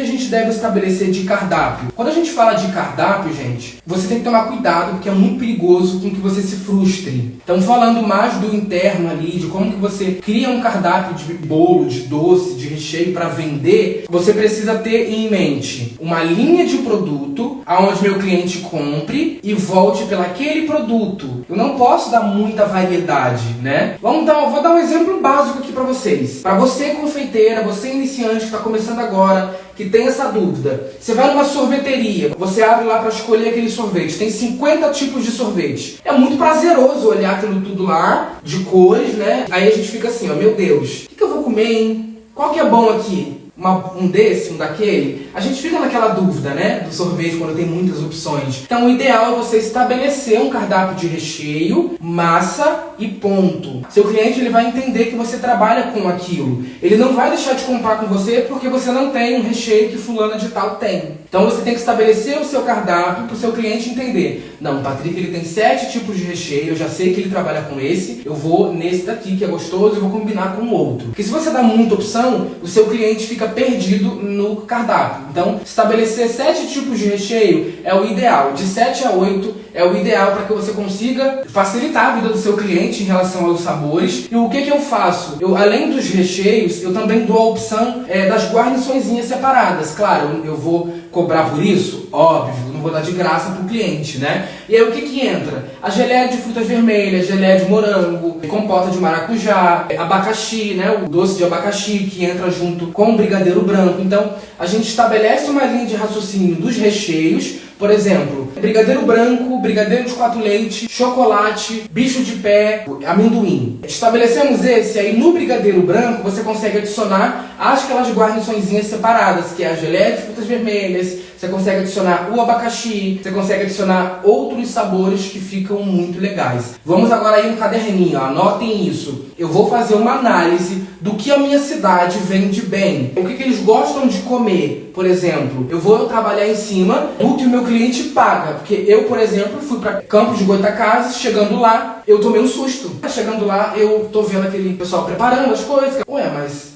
a gente deve estabelecer de cardápio? Quando a gente fala de cardápio, gente, você tem que tomar cuidado, porque é muito perigoso com que você se frustre. Então, falando mais do interno ali, de como que você cria um cardápio de bolo, de doce, de recheio para vender, você precisa ter em mente uma linha de produto aonde meu cliente compre e volte pelaquele produto. Eu não posso dar muita variedade, né? Vou dar um exemplo básico aqui para vocês. Para você confeiteira, você iniciante que está começando agora, que tem essa dúvida, você vai numa sorveteria, você abre lá para escolher aquele sorvete, tem 50 tipos de sorvete. É muito prazeroso olhar aquilo tudo lá, de cores, né? Aí a gente fica assim, ó, meu Deus, o que eu vou comer, hein? Qual que é bom aqui? Um desse, um daquele? A gente fica naquela dúvida, né? Do sorvete, quando tem muitas opções. Então, o ideal é você estabelecer um cardápio de recheio, massa e ponto. Seu cliente ele vai entender que você trabalha com aquilo. Ele não vai deixar de comprar com você porque você não tem um recheio que fulana de tal tem. Então, você tem que estabelecer o seu cardápio para o seu cliente entender. Não, o Patrick ele tem 7 tipos de recheio, eu já sei que ele trabalha com esse, eu vou nesse daqui que é gostoso, eu vou combinar com o outro. Porque se você dá muita opção, o seu cliente fica perdido no cardápio. Então, estabelecer 7 tipos de recheio é o ideal. De 7 a 8 é o ideal para que você consiga facilitar a vida do seu cliente em relação aos sabores. E o que eu faço? Além dos recheios, eu também dou a opção das guarniçõezinhas separadas. Claro, eu vou cobrar por isso? Óbvio, não vou dar de graça para o cliente, né? E aí o que entra? A geleia de frutas vermelhas, geleia de morango, compota de maracujá, abacaxi, né? O doce de abacaxi que entra junto com o brigadeiro branco. Então, a gente estabelece uma linha de raciocínio dos recheios. Por exemplo, brigadeiro branco, brigadeiro de 4 leite, chocolate, bicho de pé, amendoim. Estabelecemos esse, aí no brigadeiro branco você consegue adicionar aquelas guarniçõezinhas separadas, que é a geleia de frutas vermelhas, você consegue adicionar o abacaxi, você consegue adicionar outros sabores que ficam muito legais. Vamos agora aí no caderninho, ó, anotem isso. Eu vou fazer uma análise do que a minha cidade vende bem. O que eles gostam de comer, por exemplo. Eu vou trabalhar em cima do que o meu cliente paga. Porque eu, por exemplo, fui para Campos de Goytacazes, chegando lá, eu tomei um susto. Chegando lá, eu tô vendo aquele pessoal preparando as coisas. Ué, mas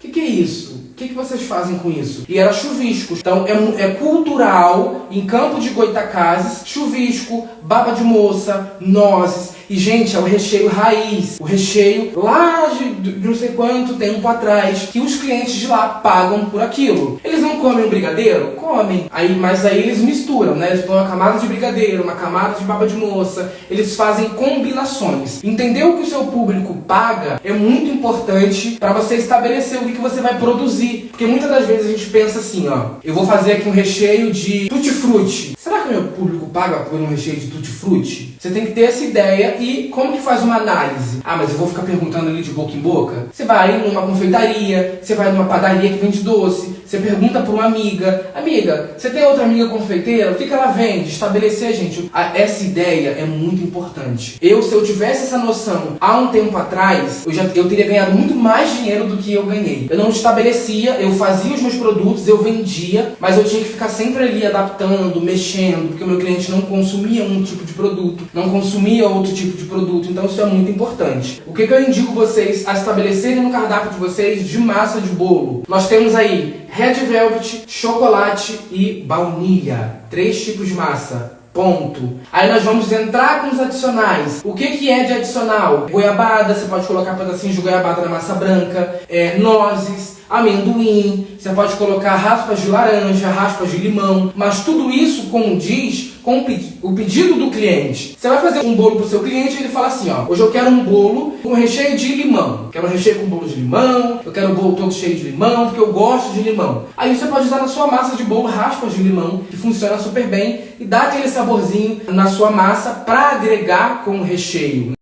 o que é isso? O que vocês fazem com isso? E era chuvisco. Então é cultural, em Campos de Goytacazes, chuvisco, baba de moça, nozes. E, gente, é o recheio raiz. O recheio lá de não sei quanto tempo atrás, que os clientes de lá pagam por aquilo. Eles não comem o brigadeiro? Comem. Mas aí eles misturam, né? Eles põem uma camada de brigadeiro, uma camada de baba de moça. Eles fazem combinações. Entender o que o seu público paga é muito importante para você estabelecer o que você vai produzir. Porque muitas das vezes a gente pensa assim, ó, eu vou fazer aqui um recheio de tutti-frutti. Será que o meu público paga por um recheio de tutti-frutti? Você tem que ter essa ideia e como que faz uma análise? Ah, mas eu vou ficar perguntando ali de boca em boca? Você vai numa confeitaria, você vai numa padaria que vende doce, você pergunta para uma amiga, amiga, você tem outra amiga confeiteira? O que ela vende? Estabelecer, gente, essa ideia é muito importante. Se eu tivesse essa noção há um tempo atrás, eu teria ganhado muito mais dinheiro do que eu ganhei. Eu não estabelecia, eu fazia os meus produtos, eu vendia, mas eu tinha que ficar sempre ali adaptando, mexendo, porque o meu cliente não consumia um tipo de produto, não consumia outro tipo de produto, então isso é muito importante. O que eu indico vocês a estabelecerem no cardápio de vocês de massa de bolo? Nós temos aí Red Velvet, chocolate e baunilha. 3 tipos de massa. Ponto. Aí nós vamos entrar com os adicionais. O que é de adicional? Goiabada, você pode colocar pedacinhos de goiabada na massa branca, nozes, amendoim, você pode colocar raspas de laranja, raspas de limão, mas tudo isso condiz com o pedido do cliente. Você vai fazer um bolo para o seu cliente e ele fala assim, ó, hoje eu quero um bolo com recheio de limão. Quero um recheio com bolo de limão, eu quero um bolo todo cheio de limão, porque eu gosto de limão. Aí você pode usar na sua massa de bolo raspas de limão, que funciona super bem, e dá aquele saborzinho na sua massa para agregar com o recheio.